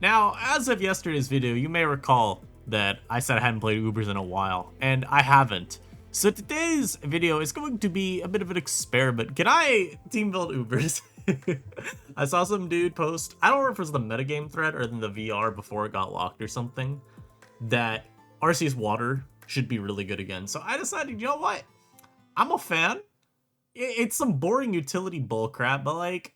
Now, as of yesterday's video, you may recall that I said I hadn't played Ubers in a while, and I haven't. So today's video is going to be a bit of an experiment. Can I team build Ubers? I saw some dude post, I don't remember if it was the metagame thread or in the VR before it got locked or something, that Arceus Water should be really good again. So I decided, you know what? I'm a fan. It's some boring utility bullcrap, but like,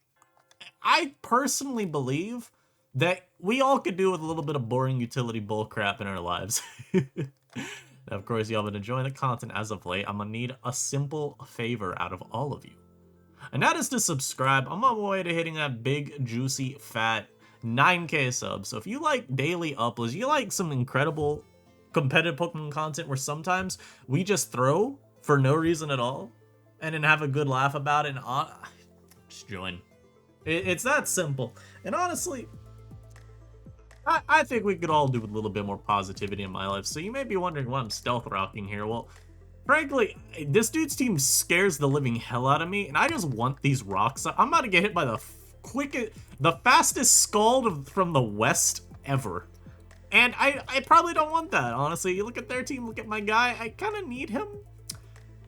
I personally believe that we all could do with a little bit of boring utility bullcrap in our lives. Now, of course, y'all been enjoying the content as of late. I'm gonna need a simple favor out of all of you. And that is to subscribe. I'm on my way to hitting that big, juicy, fat 9K subs. So if you like daily uploads, you like some incredible competitive Pokemon content where sometimes we just throw for no reason at all and then have a good laugh about it, and just join. It's that simple. And honestly, I think we could all do with a little bit more positivity in my life. So you may be wondering why I'm stealth rocking here. Well, frankly, this dude's team scares the living hell out of me, and I just want these rocks. I'm about to get hit by the fastest Scald from the West ever. And I probably don't want that, honestly. You look at their team, look at my guy, I kind of need him.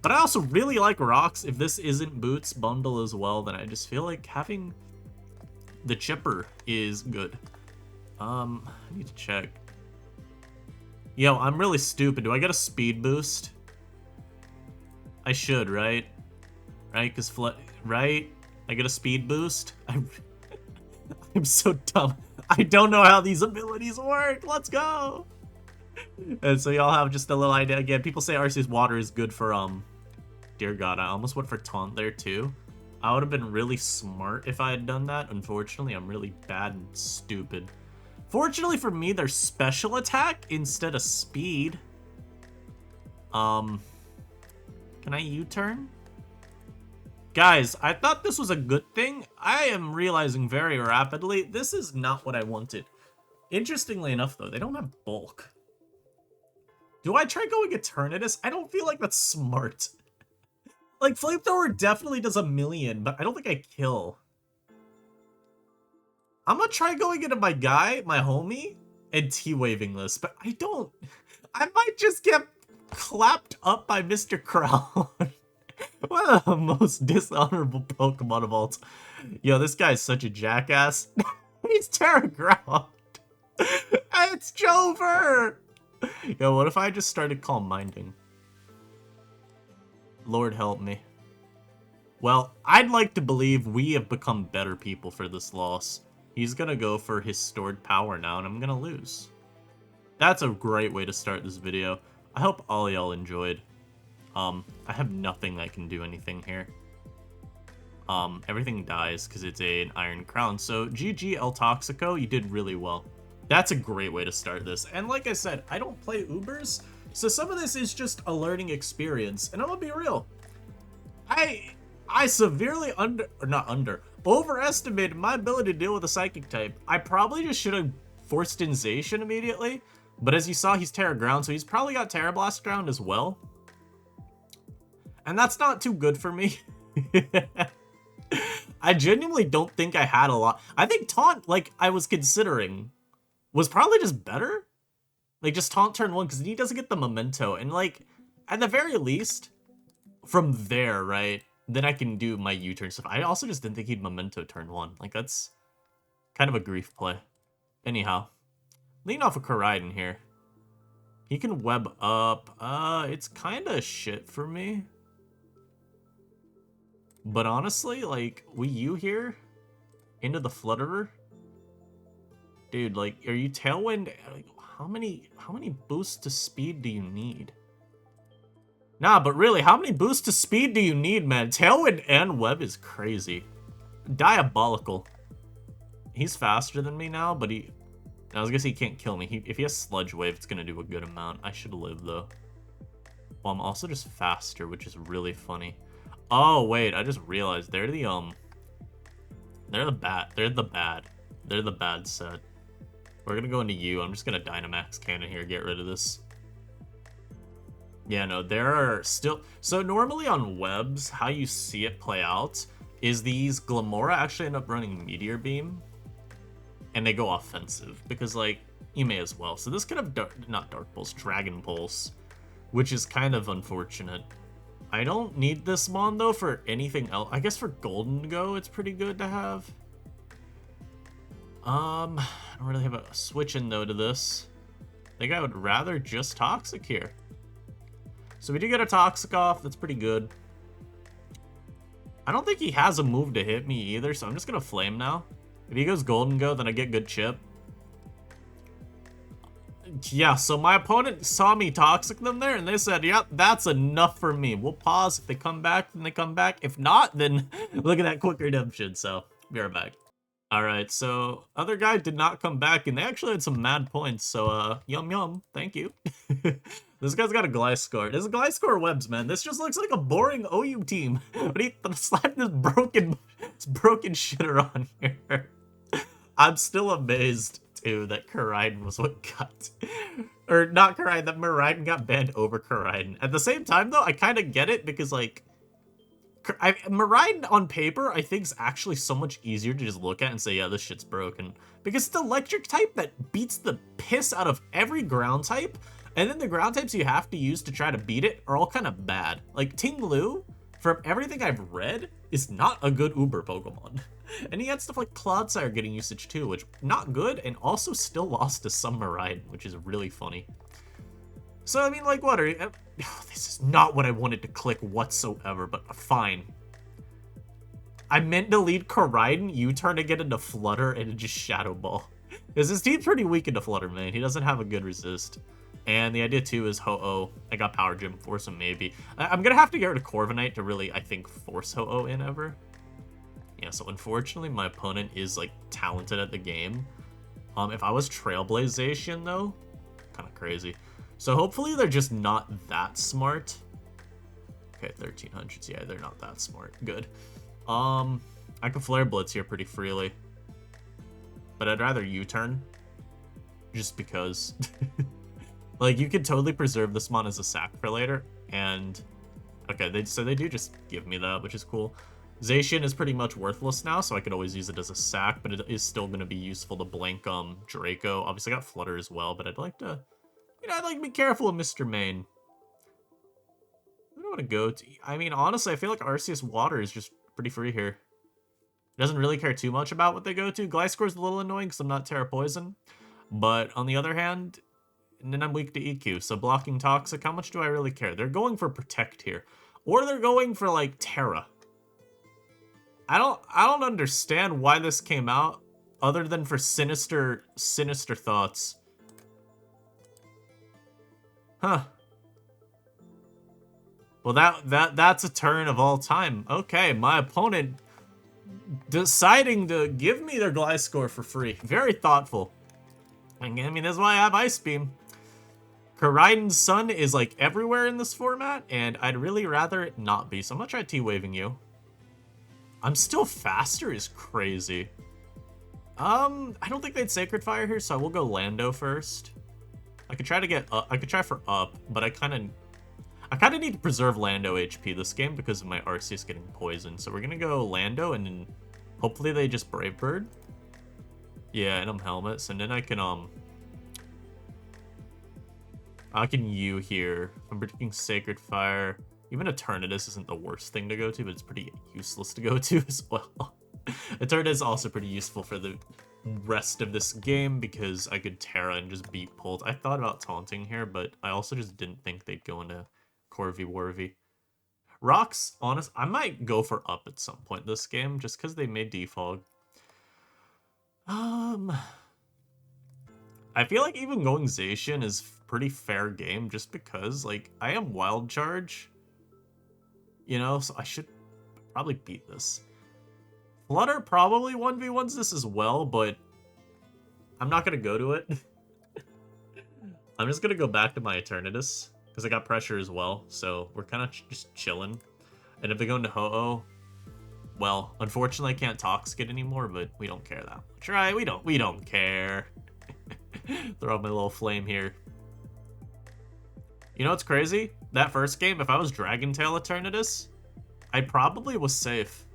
But I also really like rocks. If this isn't Boots bundle as well, then I just feel like having the chipper is good. I need to check. Yo, I'm really stupid. Do I get a speed boost? I should, right? Right? Because right? I get a speed boost? I'm so dumb. I don't know how these abilities work. Let's go. And so y'all have just a little idea. Again, people say Arceus Water is good for, dear God, I almost went for Taunt there too. I would have been really smart if I had done that. Unfortunately, I'm really bad and stupid. Fortunately for me, there's special attack instead of speed. Can I U-turn? Guys, I thought this was a good thing. I am realizing very rapidly, this is not what I wanted. Interestingly enough, though, they don't have bulk. Do I try going Eternatus? I don't feel like that's smart. Like, Flamethrower definitely does a million, but I don't think I kill. I'm gonna try going into my guy, my homie, and T-waving this, but I might just get clapped up by Mr. Crown. One of the most dishonorable Pokemon of all time. Yo, this guy's such a jackass. He's Terra Ground. It's Jover! Yo, what if I just started Calm Minding? Lord help me. Well, I'd like to believe we have become better people for this loss. He's gonna go for his stored power now, and I'm gonna lose. That's a great way to start this video. I hope all y'all enjoyed. I have nothing that can do anything here. Everything dies because it's an Iron Crown. So GG El Toxico, you did really well. That's a great way to start this. And like I said, I don't play Ubers, so some of this is just a learning experience. And I'm gonna be real. I severely overestimated my ability to deal with a Psychic type. I probably just should have forced in Zacian immediately. But as you saw, he's Terra Ground, so he's probably got Terra Blast Ground as well. And that's not too good for me. I genuinely don't think I had a lot. I think Taunt, like I was considering, was probably just better. Like, just Taunt turn 1, because he doesn't get the Memento. And, like, at the very least, from there, right, then I can do my U-turn stuff. I also just didn't think he'd Memento turn 1. Like, that's kind of a grief play. Anyhow, lean off a Koraidon here. He can web up. It's kind of shit for me. But honestly, like, Wii U here into the Flutterer, dude. Like, are you Tailwind? Like, how many boosts to speed do you need? Nah, but really, how many boosts to speed do you need, man? Tailwind and Web is crazy, diabolical. He's faster than me now, but I was gonna say he can't kill me. If he has Sludge Wave, it's gonna do a good amount. I should live though. Well, I'm also just faster, which is really funny. Oh wait, I just realized they're the bad set. We're gonna go into you. I'm just gonna Dynamax Cannon here, get rid of this. Yeah, no, there are still... So normally on webs, how you see it play out is these Glamora actually end up running Meteor Beam. and they go offensive because, like, you may as well. So this could have not Dark Pulse, Dragon Pulse, which is kind of unfortunate. I don't need this Mon though for anything else. I guess for Golden Go, it's pretty good to have. I don't really have a switch in though to this. I think I would rather just Toxic here. So we do get a Toxic off. That's pretty good. I don't think he has a move to hit me either, so I'm just gonna Flame now. If he goes Golden Go, then I get good chip. Yeah, so my opponent saw me Toxic them there, and they said, yep, that's enough for me. We'll pause. If they come back, then they come back. If not, then look at that quick redemption. So, be right back. Alright, so other guy did not come back, and they actually had some mad points, so, yum yum. Thank you. This guy's got a Gliscor. This is Gliscor webs, man. This just looks like a boring OU team. But he slapped this broken shitter on here. I'm still amazed, too, that Koraidon was what got... Or, not Koraidon, that Miraidon got banned over Koraidon. At the same time, though, I kind of get it, because, like... Miraidon, on paper, I think is actually so much easier to just look at and say, yeah, this shit's broken. Because it's the electric type that beats the piss out of every ground type, and then the ground types you have to use to try to beat it are all kind of bad. Like, Ting Lu, from everything I've read, is not a good Uber Pokemon. And he had stuff like Clodsire getting usage too, which not good, and also still lost to some Miraidon, which is really funny. So, I mean, like, what are you... this is not what I wanted to click whatsoever, but fine. I meant to lead Koraidon, U-turn to get into Flutter, and just Shadow Ball. Because his team's pretty weak into Flutter, man. He doesn't have a good resist. And the idea, too, is Ho-Oh. I got Power Gym, force him maybe. I'm going to have to get rid of Corviknight to really, I think, force Ho-Oh in ever. Yeah, so unfortunately, my opponent is, like, talented at the game. If I was Trailblaze Zacian, though, kind of crazy. So hopefully they're just not that smart. Okay, 1300s. Yeah, they're not that smart. Good. I can Flare Blitz here pretty freely. But I'd rather U-turn. Just because. Like, you could totally preserve this Mon as a sack for later. And, okay, so they do just give me that, which is cool. Zacian is pretty much worthless now, so I could always use it as a sack, but it is still going to be useful to blank Draco. Obviously, I got Flutter as well, but I'd like to... You know, I'd like to be careful of Mr. Main. I don't want to go to... I mean, honestly, I feel like Arceus Water is just pretty free here. Doesn't really care too much about what they go to. Gliscor's a little annoying because I'm not Terra Poison. But on the other hand, and then I'm weak to EQ, so blocking Toxic, how much do I really care? They're going for Protect here. Or they're going for, like, Terra. I don't understand why this came out, other than for sinister thoughts. Huh. Well, that's a turn of all time. Okay, my opponent deciding to give me their Gliscor for free. Very thoughtful. I mean, that's why I have Ice Beam. Koraidon's Sun is, like, everywhere in this format, and I'd really rather it not be. So I'm gonna try T-Waving you. I'm still faster is crazy. I don't think they'd Sacred Fire here, so I will go Lando first. I could try to get up. I could try for up, but I kind of need to preserve Lando HP this game because of my Arceus getting poisoned. So we're gonna go Lando, and then hopefully they just Brave Bird. Yeah, and I'm helmets, and then I can U here. I'm predicting Sacred Fire. Even Eternatus isn't the worst thing to go to, but it's pretty useless to go to as well. Eternatus is also pretty useful for the rest of this game because I could Terra and just beat Pult. I thought about taunting here, but I also just didn't think they'd go into Corvi Warvy. Rocks, honest, I might go for up at some point this game just because they made defog. I feel like even going Zacian is pretty fair game just because, like, I am Wild Charge. You know, so I should probably beat this. Flutter probably 1v1s this as well, but I'm not going to go to it. I'm just going to go back to my Eternatus, because I got pressure as well, so we're kind of just chilling. And if they go into Ho-Oh, well, unfortunately I can't Toxic it anymore, but we don't care that much, right? We don't care. Throw out my little flame here. You know what's crazy? That first game, if I was Dragon Tail Eternatus, I probably was safe.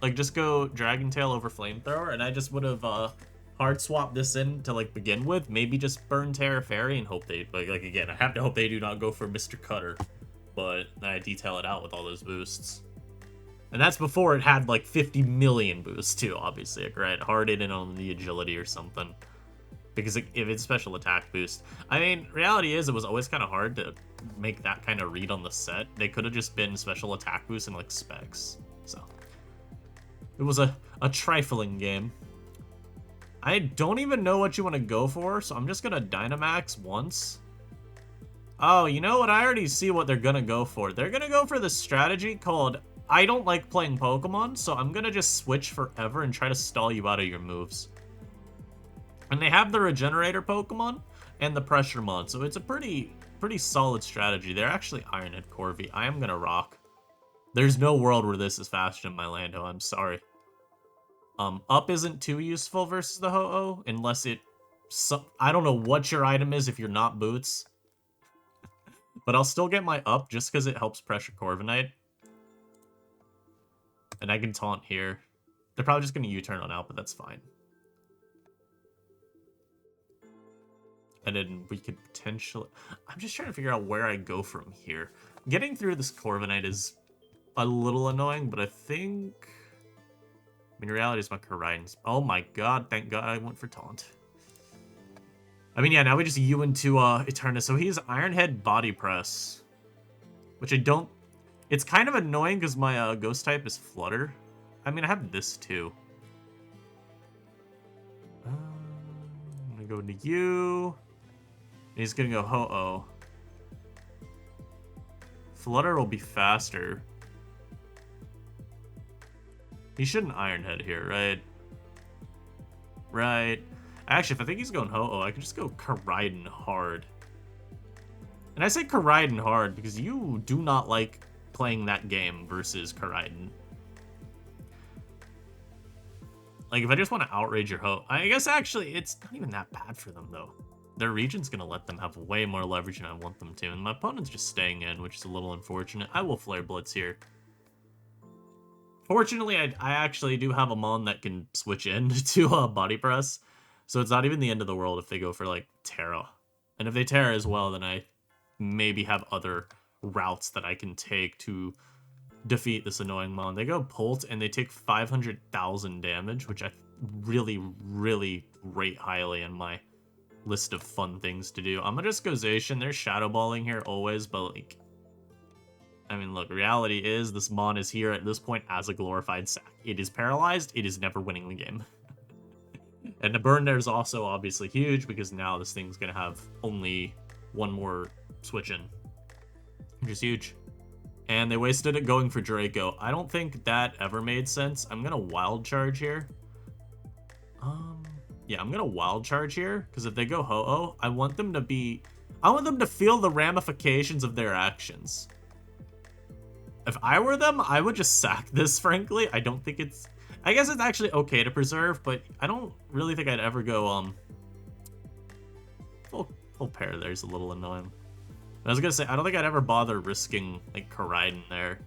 Like, just go Dragon Tail over Flamethrower, and I just would have hard swap this in to like begin with. Maybe just burn Terra Fairy and hope they like again. I have to hope they do not go for Mr. Cutter, but then I detail it out with all those boosts. And that's before it had like 50 million boosts too, obviously. Like, right, hardened on the agility or something. Because if it's special attack boost. I mean, reality is it was always kind of hard to make that kind of read on the set. They could have just been special attack boost and like specs. So it was a trifling game. I don't even know what you want to go for, so I'm just gonna Dynamax once. Oh, you know what? I already see what they're gonna go for. They're gonna go for this strategy called I don't like playing Pokemon, so I'm gonna just switch forever and try to stall you out of your moves. And they have the Regenerator Pokemon and the Pressure Mon, so it's a pretty solid strategy. They're actually Ironhead Corvi. I am gonna rock. There's no world where this is faster than my Lando, I'm sorry. Up isn't too useful versus the Ho-Oh, unless it... I don't know what your item is if you're not Boots. But I'll still get my Up just because it helps pressure Corviknight. And I can taunt here. They're probably just going to U-turn on out, but that's fine. And then we could potentially... I'm just trying to figure out where I go from here. Getting through this Corviknight is a little annoying, but I think... I mean, in reality, it's my Koraidon's. Oh my god, thank god I went for taunt. I mean, yeah, now we just U into Eternus. So he's Ironhead Body Press. Which I don't... It's kind of annoying because my Ghost type is Flutter. I mean, I have this too. I'm gonna go into U. And he's gonna go Ho-Oh. Flutter will be faster. He shouldn't Ironhead here, right? Right. Actually, if I think he's going Ho-Oh, I could just go Koraidon hard. And I say Koraidon hard because you do not like playing that game versus Koraidon. Like, if I just want to outrage your Ho, I guess actually it's not even that bad for them, though. Their region's going to let them have way more leverage than I want them to, and my opponent's just staying in, which is a little unfortunate. I will Flare Blitz here. Fortunately, I actually do have a Mon that can switch in to Body Press, so it's not even the end of the world if they go for, like, Terra. And if they Terra as well, then I maybe have other routes that I can take to defeat this annoying Mon. They go Pult, and they take 500,000 damage, which I really, really rate highly in my list of fun things to do. I'm gonna just go Zacian. They're Shadow Balling here always, but, like... I mean, look, reality is this Mon is here at this point as a glorified sack. It is paralyzed. It is never winning the game. And the burn there is also obviously huge because now this thing's going to have only one more switch in, which is huge. And they wasted it going for Draco. I don't think that ever made sense. I'm going to Wild Charge here. Yeah, I'm going to Wild Charge here because if they go Ho-Oh, I want them to feel the ramifications of their actions. If I were them, I would just sack this, frankly. I don't think it's... I guess it's actually okay to preserve, but I don't really think I'd ever go, full pair there's a little annoying. I was gonna say, I don't think I'd ever bother risking, like, Koraidon there.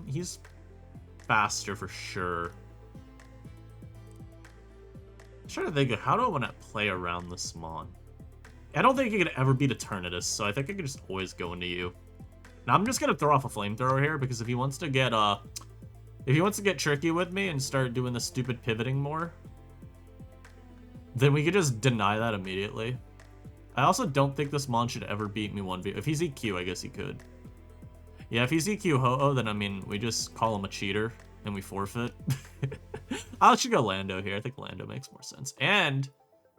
He's faster for sure. I'm trying to think of how do I want to play around this Mon. I don't think he could ever beat Eternatus, so I think I could just always go into you. Now I'm just gonna throw off a flamethrower here because if he wants to get tricky with me and start doing the stupid pivoting more, then we could just deny that immediately. I also don't think this Mon should ever beat me 1v. If he's EQ, I guess he could. Yeah, if he's EQ Ho-Oh, then I mean we just call him a cheater and we forfeit. I should go Lando here. I think Lando makes more sense. And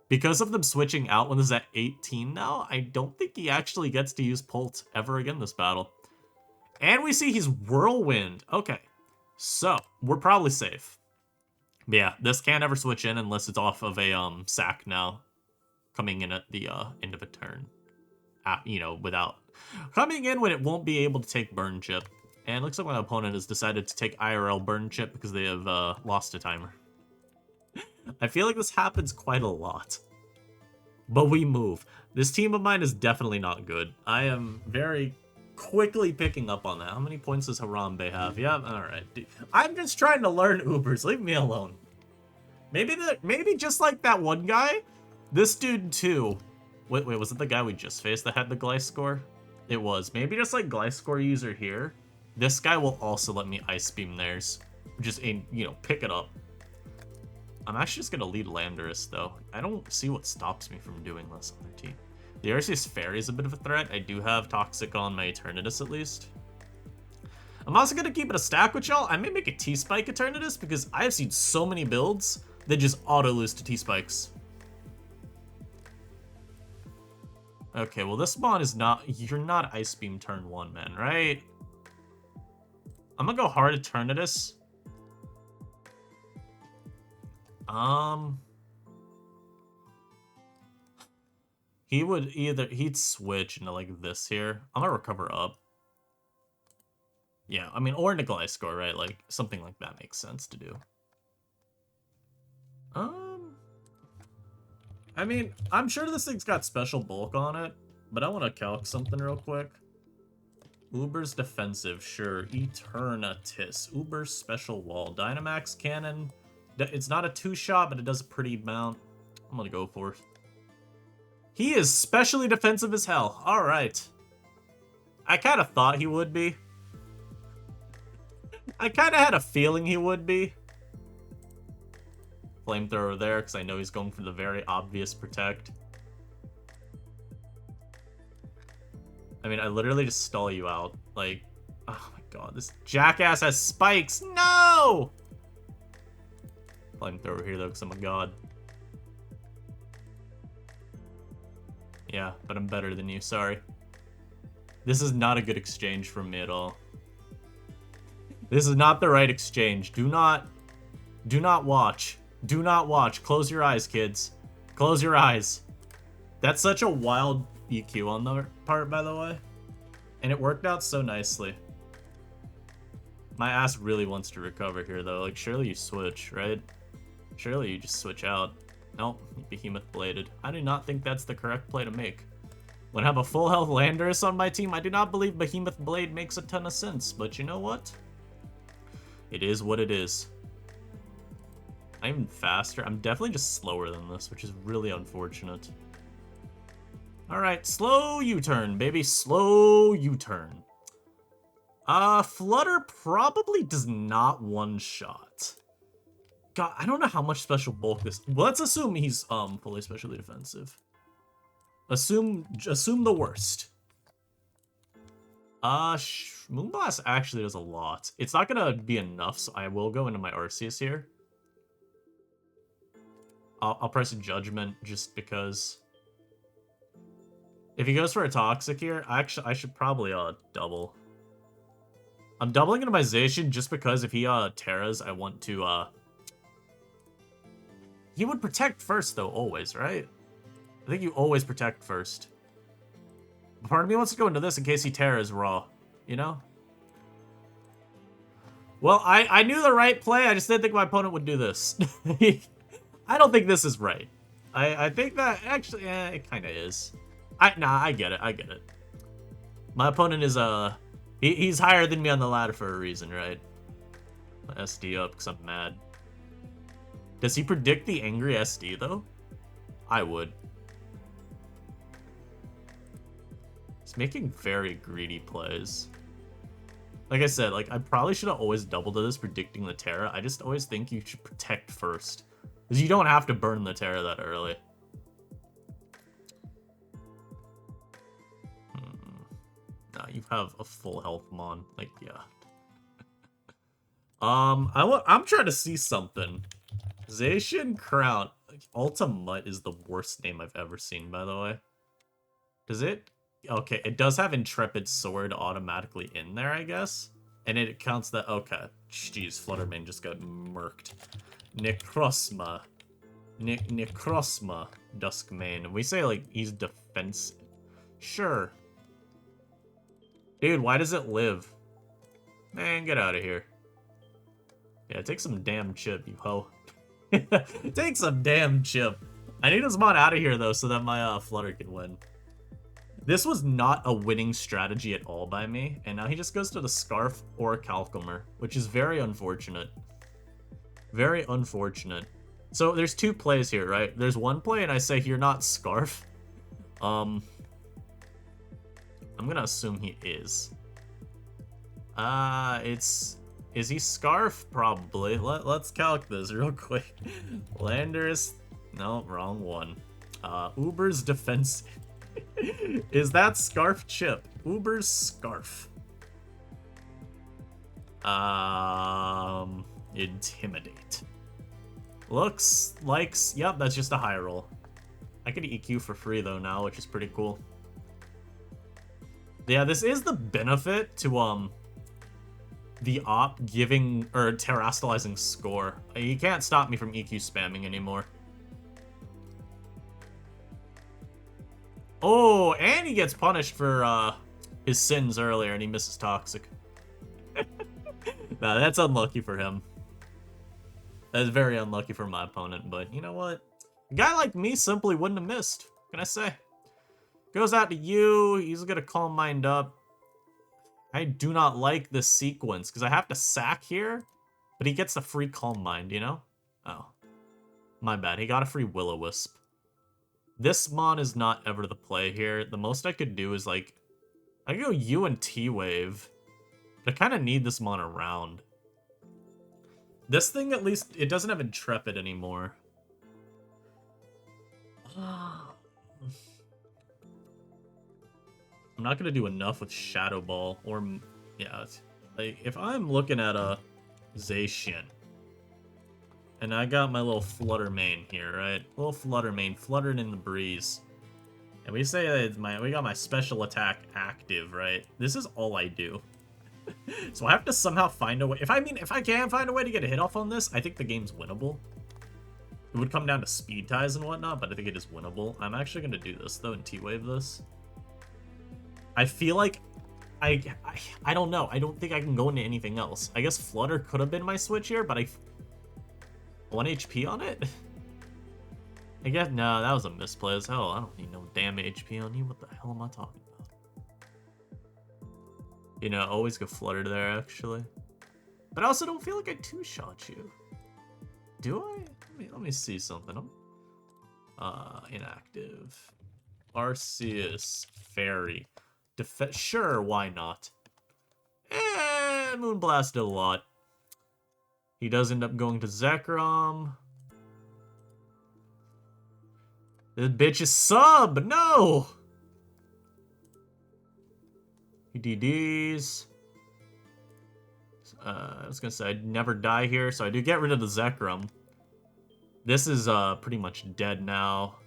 because of them switching out when this is at 18 now, I don't think he actually gets to use Pult ever again this battle. And we see he's Whirlwind. Okay, so we're probably safe. But yeah, this can't ever switch in unless it's off of a sack now. Coming in at the end of a turn. You know, without... Coming in when it won't be able to take Burn Chip. And looks like my opponent has decided to take IRL Burn Chip because they have lost a timer. I feel like this happens quite a lot. But we move. This team of mine is definitely not good. I am very quickly picking up on that. How many points does Harambe have? Yeah, alright. I'm just trying to learn Ubers. Leave me alone. Maybe just like that one guy, this dude too. Wait, was it the guy we just faced that had the Gliscor? It was. Maybe just like Gliscor user here. This guy will also let me Ice Beam theirs. Just, pick it up. I'm actually just gonna lead Landorus though. I don't see what stops me from doing this on their team. The Arceus Fairy is a bit of a threat. I do have Toxic on my Eternatus at least. I'm also gonna keep it a stack with y'all. I may make a T-Spike Eternatus because I have seen so many builds that just auto-lose to T-Spikes. Okay, well this Mon is not... You're not Ice Beam turn 1, man, right? I'm gonna go hard Eternatus. He'd switch into like this here. I'm gonna recover up. Yeah, I mean, or into Gliscor, right? Like, something like that makes sense to do. I mean, I'm sure this thing's got special bulk on it, but I want to calc something real quick. Uber's defensive, sure. Eternatus. Uber's special wall. Dynamax cannon. It's not a 2-shot, but it does a pretty amount. I'm gonna go for it. He is specially defensive as hell. Alright. I kind of thought he would be. I kind of had a feeling he would be. Flamethrower there, because I know he's going for the very obvious protect. I mean, I literally just stall you out. Like, oh my god, this jackass has spikes! No! Flamethrower here, though, because I'm a god. Yeah, but I'm better than you, sorry. This is not a good exchange from me at all. This is not the right exchange. Do not watch. Do not watch. Close your eyes, kids. Close your eyes. That's such a wild EQ on their part, by the way. And it worked out so nicely. My ass really wants to recover here, though. Like, surely you switch, right? Surely you just switch out. Nope, Behemoth Bladed. I do not think that's the correct play to make. When I have a full health Landorus on my team, I do not believe Behemoth Blade makes a ton of sense. But you know what? It is what it is. I'm even faster. I'm definitely just slower than this, which is really unfortunate. Alright, slow U-turn, baby. Slow U-turn. Flutter probably does not one-shot. God, I don't know how much special bulk this... Well, let's assume he's fully specially defensive. Assume the worst. Moonblast actually does a lot. It's not gonna be enough, so I will go into my Arceus here. I'll press a Judgment just because. If he goes for a Toxic here, I should probably double. I'm doubling into my Zacian just because if he Terras, I want to He would protect first though, always, right? I think you always protect first. But part of me wants to go into this in case he Terras raw, you know? Well, I knew the right play, I just didn't think my opponent would do this. I don't think this is right. I think that actually, it kind of is. I get it. My opponent is he's higher than me on the ladder for a reason, right? My SD up because I'm mad. Does he predict the angry SD though? I would. He's making very greedy plays. Like I said, like I probably should have always doubled to this predicting the Terra. I just always think you should protect first. Because you don't have to burn the Terra that early. Nah, you have a full health Mon. Like, yeah. I'm trying to see something. Zacian Crown. Ultimate is the worst name I've ever seen, by the way. Does it? Okay, it does have Intrepid Sword automatically in there, I guess. And it counts that. Okay. Jeez, Fluttermane just got murked. Necrozma. Necrozma. Duskmane. We say, like, he's defensive. Sure. Dude, why does it live? Man, get out of here. Yeah, take some damn chip, you hoe. Take some damn chip. I need his Mon out of here, though, so that my Flutter can win. This was not a winning strategy at all by me, and now he just goes to the Scarf or Calcumer, which is very unfortunate. Very unfortunate. So there's two plays here, right? There's one play and I say you're not Scarf. I'm gonna assume he is. Is he Scarf? Probably. Let's calc this real quick. Landers, no, wrong one. Uber's defense. Is that Scarf Chip? Uber's Scarf. Intimidate. Looks like, yep, that's just a high roll. I could EQ for free though now, which is pretty cool. Yeah, this is the benefit to the op giving or terastallizing score. You can't stop me from EQ spamming anymore. Oh, and he gets punished for his sins earlier, and he misses Toxic. Nah, that's unlucky for him. That is very unlucky for my opponent, but you know what? A guy like me simply wouldn't have missed. What can I say? Goes out to you. He's gonna Calm Mind up. I do not like this sequence, because I have to sack here, but he gets a free Calm Mind, you know? Oh. My bad. He got a free Will-O-Wisp. This Mon is not ever the play here. The most I could do is, like, I could go U and T-Wave, but I kind of need this Mon around. This thing, at least, it doesn't have Intrepid anymore. I'm not going to do enough with Shadow Ball, or, yeah, like, if I'm looking at a Zacian, and I got my little Flutter Mane here, right? Little Flutter Mane, fluttering in the breeze. And we say that we got my special attack active, right? This is all I do. So I have to somehow find a way. If I can find a way to get a hit off on this, I think the game's winnable. It would come down to speed ties and whatnot, but I think it is winnable. I'm actually going to do this, though, and T-Wave this. I feel like I don't know. I don't think I can go into anything else. I guess Flutter could have been my switch here, but 1 HP on it? I guess, no, that was a misplay as hell. I don't need no damn HP on you. What the hell am I talking about? You know, always go Flutter there, actually. But I also don't feel like I two-shot you. Do I? Let me see something. Inactive. Arceus. Fairy. Sure, why not? Moonblast did a lot. He does end up going to Zekrom. This bitch is sub! No! DDs. I was gonna say I'd never die here, so I do get rid of the Zekrom. This is pretty much dead now.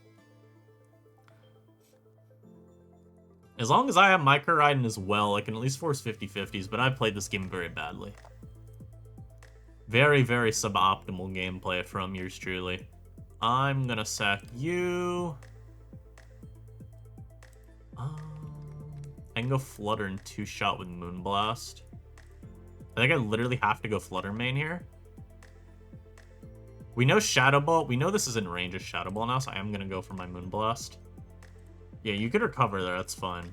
As long as I have Micro Raiden as well, I can at least force 50-50s, but I've played this game very badly. Very, very suboptimal gameplay from yours truly. I'm gonna sack you. I can go Flutter and two-shot with Moonblast. I think I literally have to go Flutter Mane here. We know Shadow Ball. We know this is in range of Shadow Ball now, so I am gonna go for my Moonblast. Yeah, you could recover there. That's fine.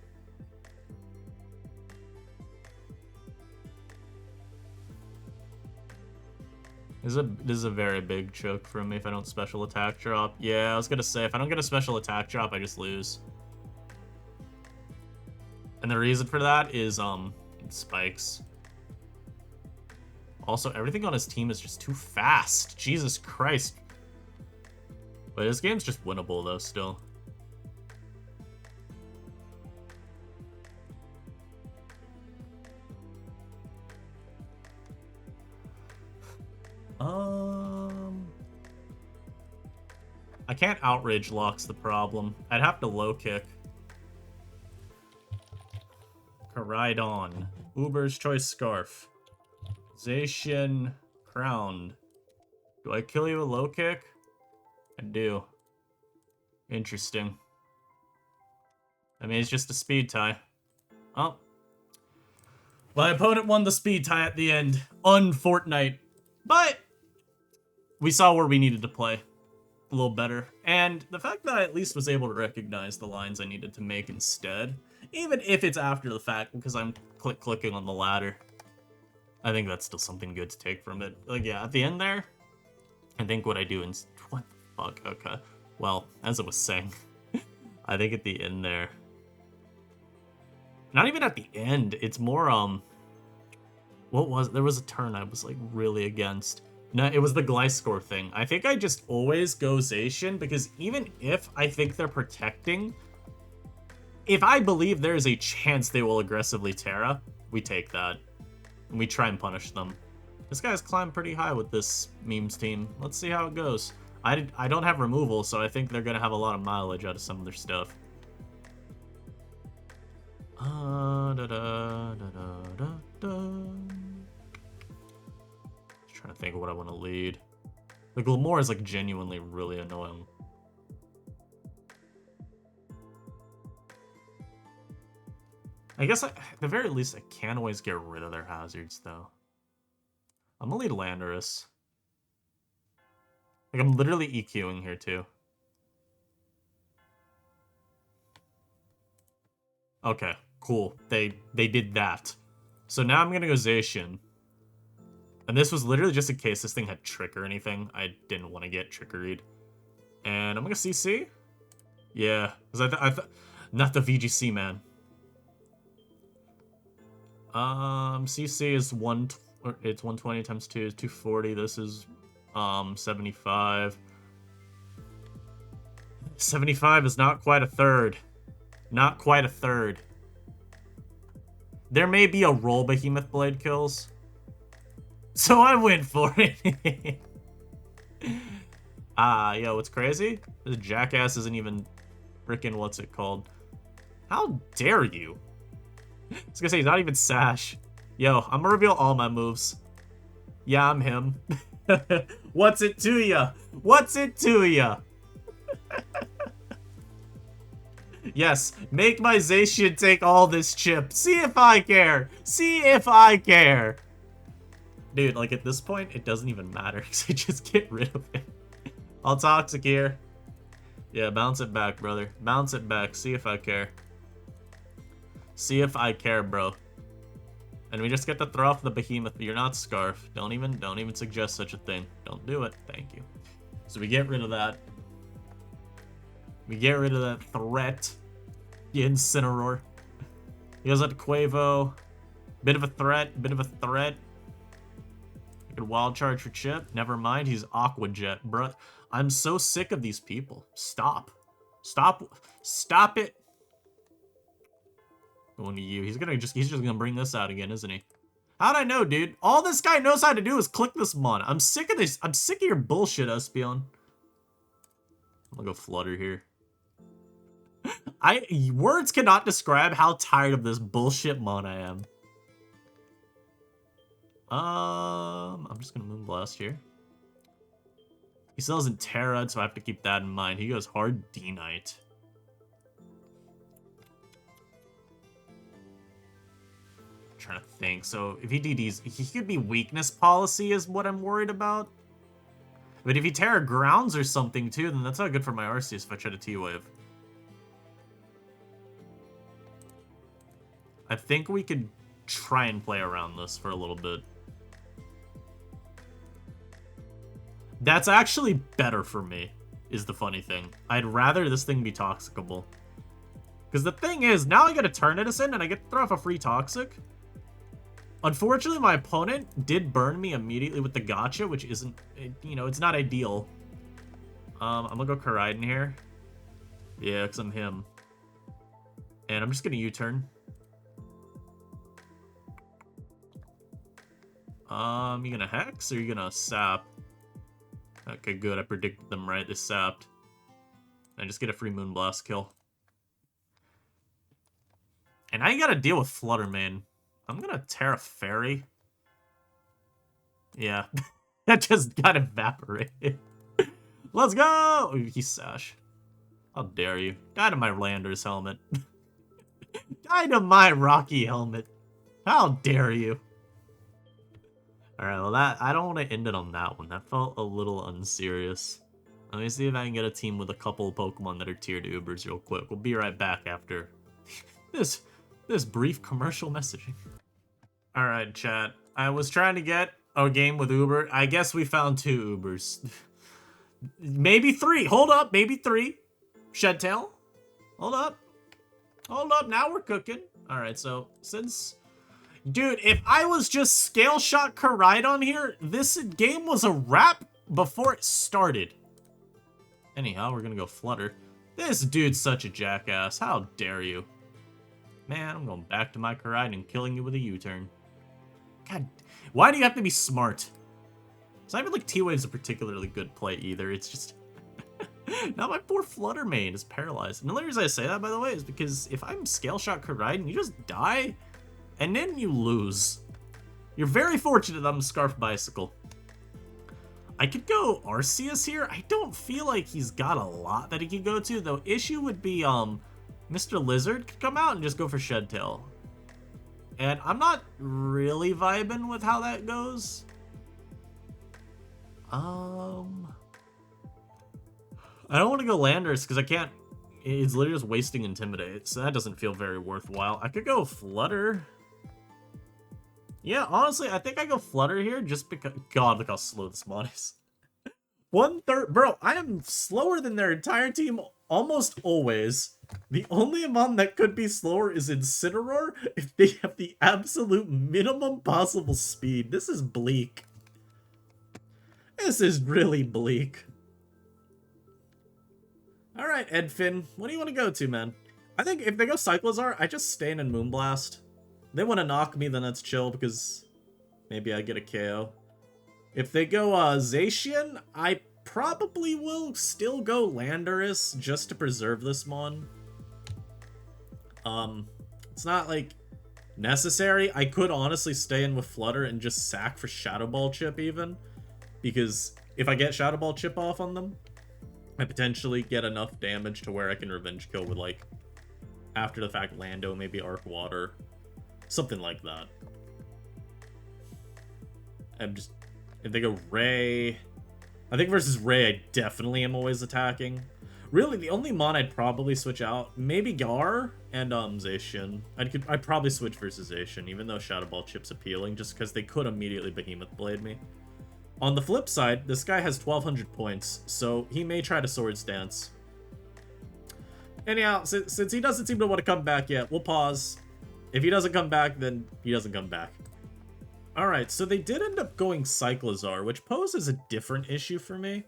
This is a very big choke for me if I don't special attack drop. Yeah, I was gonna say, if I don't get a special attack drop, I just lose. And the reason for that is, spikes. Also, everything on his team is just too fast. Jesus Christ. But this game's just winnable, though, still. I can't outrage lock's the problem. I'd have to low kick. Koraidon. Uber's Choice Scarf. Zacian Crowned. Do I kill you with low kick? I do. Interesting. I mean, it's just a speed tie. Oh. My opponent won the speed tie at the end. Unfortnite. But we saw where we needed to play a little better. And the fact that I at least was able to recognize the lines I needed to make instead, even if it's after the fact because I'm clicking on the ladder, I think that's still something good to take from it. Like, yeah, at the end there, I think what I do in Fuck, okay. Well, as I was saying, I think at the end there... Not even at the end, it's more, what was... There was a turn I was, like, really against. No, it was the Gliscor thing. I think I just always go Zacian, because even if I think they're protecting, if I believe there is a chance they will aggressively Terra, we take that. And we try and punish them. This guy's climbed pretty high with this memes team. Let's see how it goes. I don't have removal, so I think they're going to have a lot of mileage out of some of their stuff. Just trying to think of what I want to lead. The Glamore is like genuinely really annoying. I guess at the very least I can always get rid of their hazards though. I'm gonna lead Landorus. Like I'm literally EQing here too. Okay, cool. They did that. So now I'm gonna go Zacian. And this was literally just in case this thing had Trick or anything. I didn't want to get Trickeried. And I'm gonna CC? Yeah, because I thought not the VGC, man. CC is it's 120 times 2 is 240. This is 75. 75 is not quite a third. Not quite a third. There may be a roll Behemoth Blade kills. So I went for it. Yo, what's crazy? This jackass isn't even freaking what's it called? How dare you? I was gonna say, he's not even Sash. Yo, I'm gonna reveal all my moves. Yeah, I'm him. What's it to ya? What's it to ya? Yes, make my Zacian take all this chip. See if I care. See if I care. Dude, like at this point, it doesn't even matter because I just get rid of it. All toxic here. Yeah, bounce it back, brother. Bounce it back. See if I care. See if I care, bro. And we just get to throw off the Behemoth. You're not Scarf. Don't even suggest such a thing. Don't do it. Thank you. So we get rid of that. We get rid of that threat. The Incineroar. He goes out to Quavo. Bit of a threat. Bit of a threat. I could wild charge for Chip. Never mind. He's Aqua Jet, bruh. I'm so sick of these people. Stop. Stop. Stop it. Going to you. He's just gonna bring this out again, isn't he? How'd I know, dude? All this guy knows how to do is click this mon. I'm sick of this. I'm sick of your bullshit, Espeon. I'm gonna go Flutter here. Words cannot describe how tired of this bullshit mon I am. I'm just gonna Moonblast here. He still isn't Terra, so I have to keep that in mind. He goes hard D-Knight. Trying to think. So if he DDs, he could be weakness policy is what I'm worried about. But if he Terra grounds or something too, then that's not good for my Arceus if I try to T-Wave. I think we could try and play around this for a little bit. That's actually better for me, is the funny thing. I'd rather this thing be Toxicable. Because the thing is, now I get a turn Edison and I get to throw off a free Toxic. Unfortunately, my opponent did burn me immediately with the Gotcha, which isn't, you know, it's not ideal. I'm gonna go Koraidon here. Yeah, because I'm him. And I'm just gonna U-turn. You gonna Hex or you gonna Sap? Okay, good. I predicted them right. They sapped. I just get a free Moonblast kill. And now you gotta deal with Flutter Mane. I'm gonna Terra Fairy. Yeah. That just got evaporated. Let's go! Ooh, he's Sash. How dare you. Die to my Landorus helmet. Die to my Rocky helmet. How dare you. Alright, well I don't want to end it on that one. That felt a little unserious. Let me see if I can get a team with a couple of Pokemon that are tiered Ubers real quick. We'll be right back after this brief commercial messaging. Alright, chat. I was trying to get a game with Uber. I guess we found 2 Ubers. Maybe 3. Hold up, maybe 3. Shedtail. Hold up. Hold up, now we're cooking. Alright, so since... Dude, if I was just Scale Shot Koraidon here, this game was a wrap before it started. Anyhow, we're gonna go Flutter. This dude's such a jackass. How dare you? Man, I'm going back to my Koraidon and killing you with a U-turn. God, why do you have to be smart? It's not even like T-Wave's a particularly good play either. It's just... Now my poor Flutter main is paralyzed. And the only reason I say that, by the way, is because if I'm Scale Shot Koraidon, you just die, and then you lose. You're very fortunate that I'm Scarf Bicycle. I could go Arceus here. I don't feel like he's got a lot that he could go to, though. Issue would be, Mr. Lizard could come out and just go for Shedtail. And I'm not really vibing with how that goes. I don't want to go Landorus because I can't. It's literally just wasting Intimidate, so that doesn't feel very worthwhile. I could go Flutter. Yeah, honestly, I think I go Flutter here just because... God, look how slow this mod is. 1/3... Bro, I am slower than their entire team almost always. The only amount that could be slower is Incineroar if they have the absolute minimum possible speed. This is bleak. This is really bleak. Alright, Edfin, what do you want to go to, man? I think if they go Cyclizar, I just stay in Moonblast. They want to knock me, then that's chill, because maybe I get a KO. If they go Zacian, I probably will still go Landorus, just to preserve this mon. It's not, like, necessary. I could honestly stay in with Flutter and just sack for Shadow Ball Chip, even. Because if I get Shadow Ball Chip off on them, I potentially get enough damage to where I can Revenge Kill with, like, after the fact Lando, maybe Arc Water. Something like that. I'm just... If they go Ray... I think versus Ray, I definitely am always attacking. Really, the only mon I'd probably switch out, maybe Gar and Zacian. I'd probably switch versus Zacian, even though Shadow Ball Chip's appealing, just because they could immediately Behemoth Blade me. On the flip side, this guy has 1,200 points, so he may try to Swords Dance. Anyhow, since he doesn't seem to want to come back yet, we'll pause. If he doesn't come back, then he doesn't come back. Alright, so they did end up going Cyclizar, which poses a different issue for me.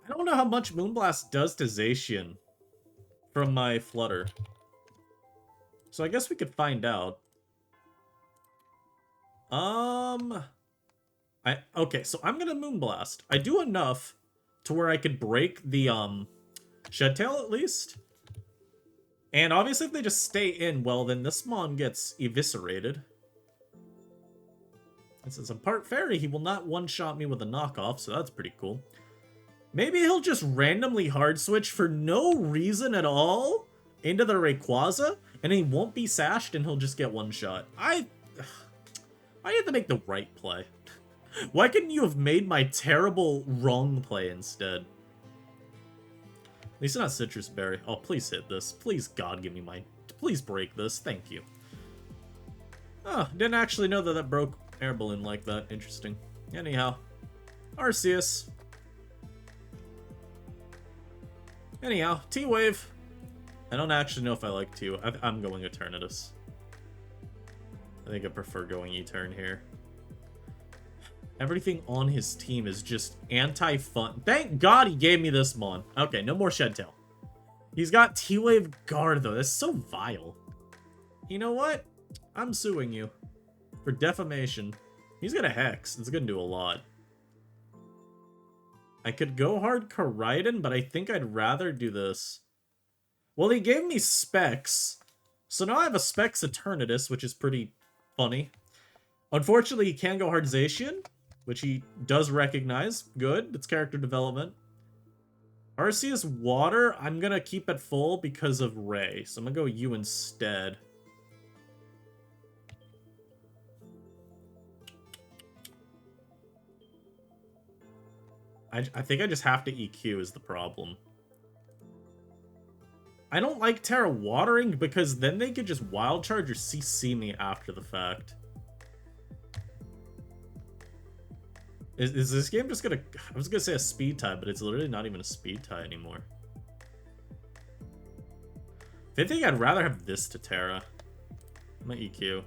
I don't know how much Moonblast does to Zacian from my Flutter. So I guess we could find out. Okay, so I'm gonna Moonblast. I do enough to where I could break the, Shedtail at least. And obviously if they just stay in, well, then this mon gets eviscerated. And since I'm part fairy, he will not one-shot me with a knockoff, so that's pretty cool. Maybe he'll just randomly hard switch for no reason at all into the Rayquaza, and he won't be sashed and he'll just get one shot. I have to make the right play. Why couldn't you have made my terrible wrong play instead? At least not Citrus Berry. Oh, please hit this. Please, God, give me my... Please break this. Thank you. Oh, didn't actually know that that broke Air Balloon like that. Interesting. Anyhow. Arceus. Anyhow, T-Wave. I don't actually know if I like T. I'm going Eternatus. I think I prefer going E-Turn here. Everything on his team is just anti-fun. Thank God he gave me this mon. Okay, no more Shedtail. He's got T-Wave Guard, though. That's so vile. You know what? I'm suing you. For defamation. He's got a Hex. It's gonna do a lot. I could go hard Koraidon, but I think I'd rather do this. Well, he gave me Specs. So now I have a Specs Eternatus, which is pretty funny. Unfortunately, he can go hard Zacian, which he does recognize. Good. It's character development. Arceus Water, I'm going to keep it full because of Ray. So I'm going to go you instead. I think I just have to EQ is the problem. I don't like Terra Watering because then they could just Wild Charge or CC me after the fact. Is this game just gonna... I was gonna say a speed tie, but it's literally not even a speed tie anymore. If anything, I'd rather have this to Terra. My EQ.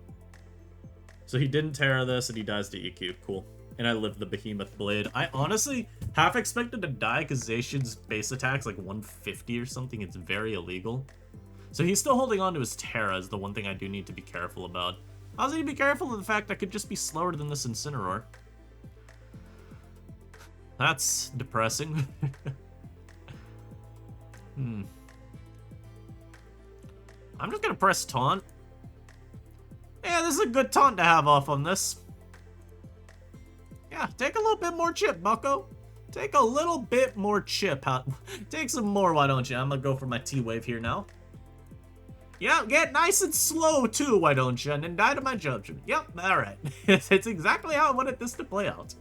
So he didn't Terra this, and he dies to EQ. Cool. And I live the Behemoth Blade. I honestly half expected to die because Zacian's base attack's like 150 or something. It's very illegal. So he's still holding on to his Terra is the one thing I do need to be careful about. I also need to be careful of the fact I could just be slower than this Incineroar. That's depressing. I'm just gonna press taunt. Yeah, this is a good taunt to have off on this. Yeah, take a little bit more chip, bucko. Take a little bit more chip. Take some more, why don't you? I'm gonna go for my T-Wave here now. Yeah, get nice and slow too, why don't you? And then die to my judgment. Yep, alright. It's exactly how I wanted this to play out.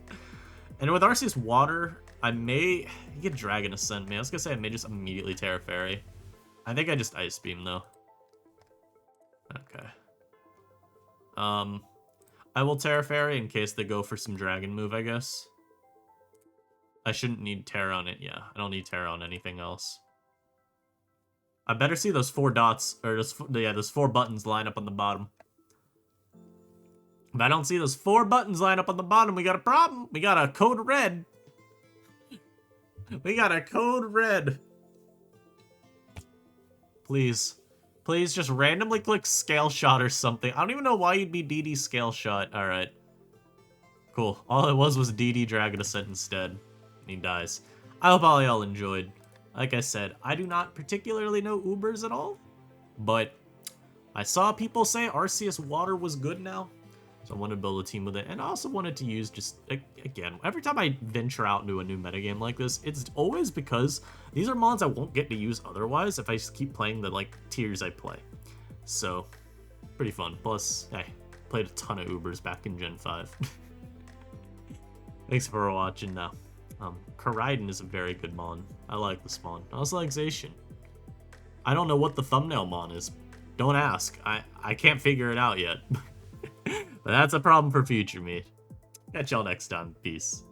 And with Arceus Water, I may get Dragon Ascent. Man, I was gonna say I may just immediately Terra Fairy. I think I just Ice Beam though. Okay. I will Terra Fairy in case they go for some Dragon move, I guess. I shouldn't need Terra on it, yeah. I don't need Terra on anything else. I better see those 4 dots, or those 4 buttons line up on the bottom. If I don't see those 4 buttons line up on the bottom, we got a problem. We got a code red. We got a code red. Please. Please just randomly click Scale Shot or something. I don't even know why you'd be DD Scale Shot. Alright. Cool. All it was DD Dragon Ascent instead. And he dies. I hope all y'all enjoyed. Like I said, I do not particularly know Ubers at all. But I saw people say Arceus Water was good now. So I wanted to build a team with it. And I also wanted to use just, again, every time I venture out into a new metagame like this, it's always because these are mons I won't get to use otherwise if I just keep playing the, like, tiers I play. So, pretty fun. Plus, I played a ton of Ubers back in Gen 5. Thanks for watching now. Koraidon is a very good mon. I like this mon. I also like Zacian. I don't know what the thumbnail mon is. Don't ask. I can't figure it out yet. But that's a problem for future me. Catch y'all next time. Peace.